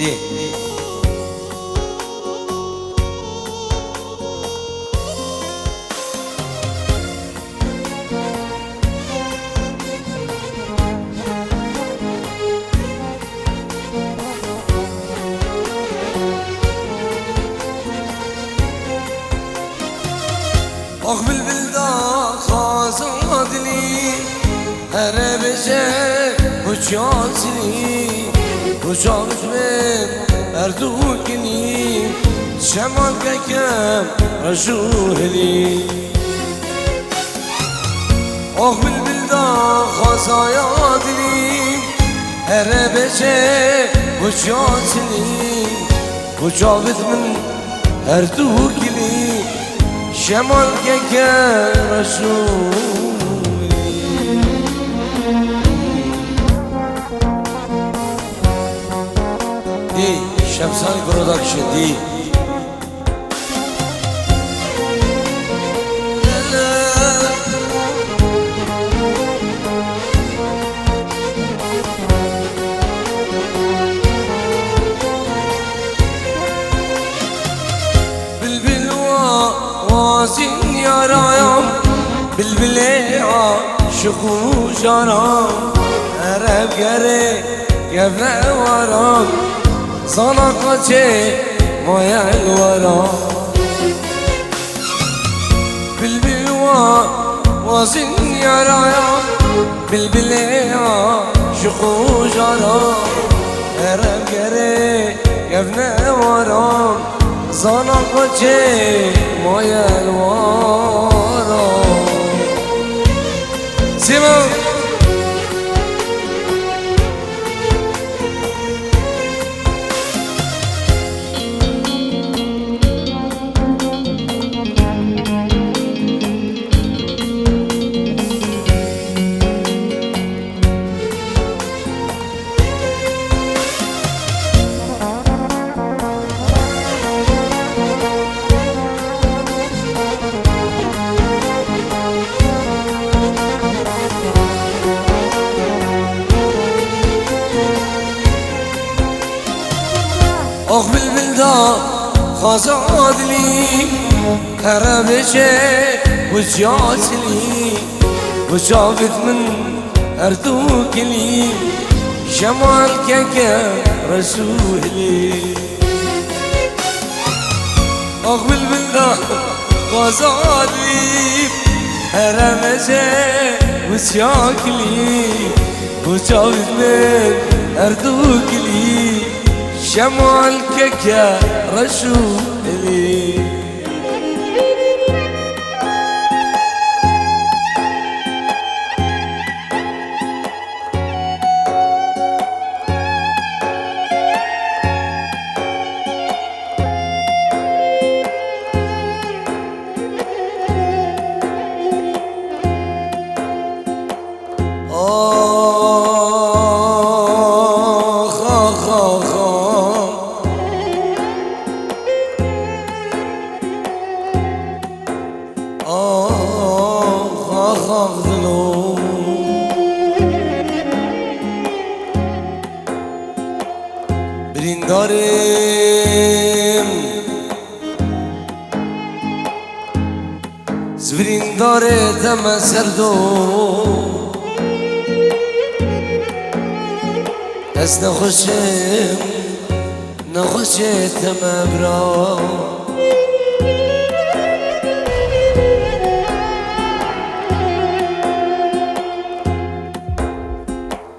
دی آخ بلبل دا خازادلی هر بشه بچاسلی بچالت من اردو کنی شمال ککم رشوهلی آخ بلبل دا خازادلی هر بشه بچاسلی بچالت من اردو کنی شمال ککم رشوهلی دی شمسانی پروداکشن دی بلبل وازین یارایم بلبل عاشق و جانم عرب گره گفه وارم sana kaçe mayal vara Bilbil vazin yaraya Bilbile aşıku jara Erem gere gevne vara sana kaçe mayal vara Simon آخ بلبل دا خازادلی هر بشه بچاسلی بچافت من اردو کلی شمال ککم رسولی آخ بلبل دا خازادلی هر بشه بچاکلی بچافت من اردو کلی شمال ككا رشولي برندارم زبرنداره دم سردو از نخوشم تم برا